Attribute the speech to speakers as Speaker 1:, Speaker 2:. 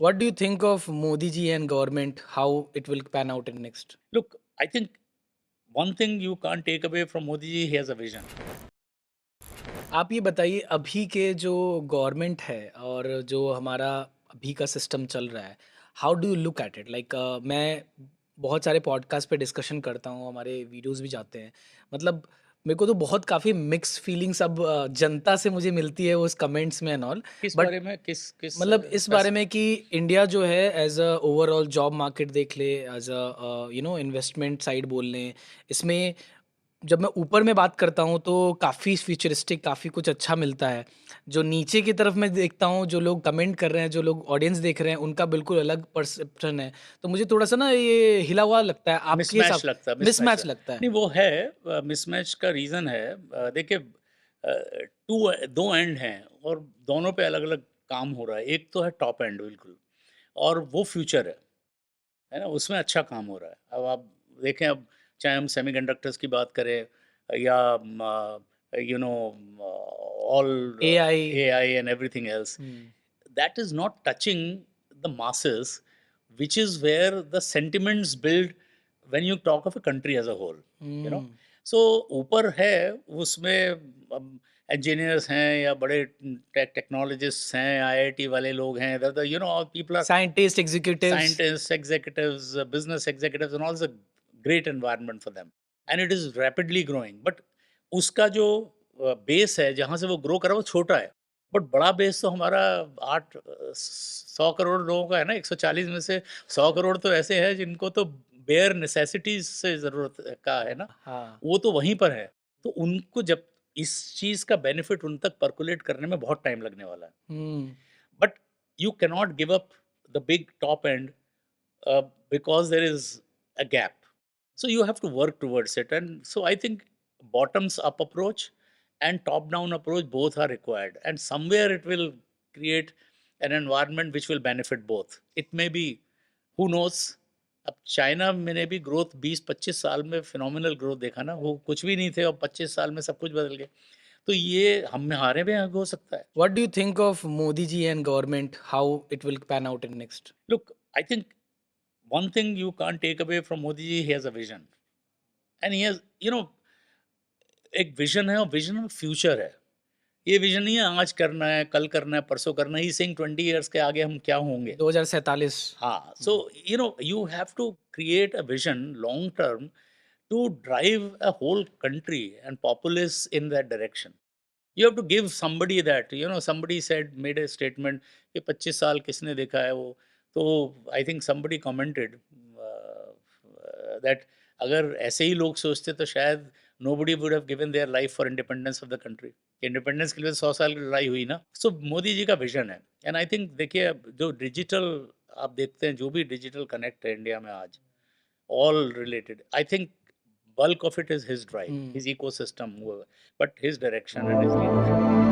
Speaker 1: What do you think of Modi ji and government? How it will pan out in next?
Speaker 2: Look, I think one thing you can't take away from Modi ji, he has a vision.
Speaker 1: आप ये बताइए अभी के जो government है और जो हमारा अभी का सिस्टम चल रहा है, how do you look at it? Like मैं बहुत सारे पॉडकास्ट पे डिस्कशन करता हूँ, हमारे वीडियोस भी जाते हैं। मतलब मेरे को तो बहुत काफ़ी मिक्स फीलिंग्स अब जनता से मुझे मिलती है उस कमेंट्स में एंड ऑल।
Speaker 2: किस
Speaker 1: बट
Speaker 2: बारे में किस किस
Speaker 1: मतलब इस बारे में कि इंडिया जो है as a overall job market देख ले, एज अ इन्वेस्टमेंट साइड बोल लें, इसमें जब मैं ऊपर में बात करता हूँ तो काफ़ी फ्यूचरिस्टिक काफ़ी कुछ अच्छा मिलता है। जो नीचे की तरफ मैं देखता हूँ, जो लोग कमेंट कर रहे हैं, जो लोग ऑडियंस देख रहे हैं, उनका बिल्कुल अलग परसेप्शन है। तो मुझे थोड़ा-सा ना ये हिला हुआ लगता है, आपके
Speaker 2: मिसमैच
Speaker 1: हिसाब
Speaker 2: लगता है, मिसमैच
Speaker 1: मिसमैच लगता है।
Speaker 2: नहीं वो है मिसमैच का रीज़न है देखिए टू दो एंड हैं और दोनों पे अलग-अलग काम हो रहा है। एक तो है टॉप एंड बिल्कुल और वो फ्यूचर है ना? उसमें अच्छा काम हो रहा है। अब आप देखें अब चाहे हम सेमीकंडक्टर्स की बात करें या you know all
Speaker 1: AI.
Speaker 2: AI and everything else
Speaker 1: hmm,
Speaker 2: that is not touching the masses, which is where the sentiments build when you talk of a country as a whole, you know.
Speaker 1: Hmm.
Speaker 2: So ऊपर है उसमें engineers हैं या बड़े technologists हैं IIT वाले लोग हैं you know people are
Speaker 1: scientists, executives.
Speaker 2: scientists, executives, business executives, and all is a great environment for them. And it is rapidly growing. But उसका जो बेस है जहाँ से वो ग्रो कर रहा है वो छोटा है बट बड़ा बेस तो हमारा 100 करोड़ लोगों का है ना 140 में से 100 करोड़ तो ऐसे हैं जिनको तो बेयर नेसेसिटीज से ज़रूरत का है ना
Speaker 1: हाँ।
Speaker 2: वो तो वहीं पर है तो उनको जब इस चीज़ का बेनिफिट उन तक परकुलेट करने में बहुत टाइम लगने वाला है
Speaker 1: हुँ,
Speaker 2: but you cannot give up the big top end because there is a gap. So you have to work towards it. And so I think bottoms up approach and top down approach both are required. And somewhere it will create an environment which will benefit both. It may be, who knows, अब China मैंने भी growth 20-25 साल में phenomenal growth देखा ना वो कुछ भी नहीं थे और 25 साल में सब कुछ बदल गया तो ये हम हमारे में हो सकता है
Speaker 1: what do you think of Modi ji and government? How it will pan out in next?
Speaker 2: Look I think one thing you can't take away from Modi ji, he has a vision. And he has, you know, एक vision है और vision future है ये vision नहीं है आज करना है कल करना है परसों करना है ही सेइंग 20 ईयर्स के आगे हम क्या होंगे
Speaker 1: 2047।
Speaker 2: हाँ so
Speaker 1: hmm,
Speaker 2: you know you have to create a vision long term to drive a whole country and populace in that direction. You have to give somebody that, you know, somebody said, made a statement कि 25 साल किसने देखा है वो तो I think somebody commented that अगर ऐसे ही लोग सोचते तो शायद nobody would have given their life for independence of the country. Independence के लिए 100 साल की लड़ाई हुई ना सो मोदी जी का विजन है एंड आई थिंक देखिए अब जो डिजिटल आप देखते हैं जो भी डिजिटल कनेक्ट है इंडिया में आज all related. I think bulk of it is his drive,
Speaker 1: hmm.
Speaker 2: his ecosystem, but his direction and his leadership.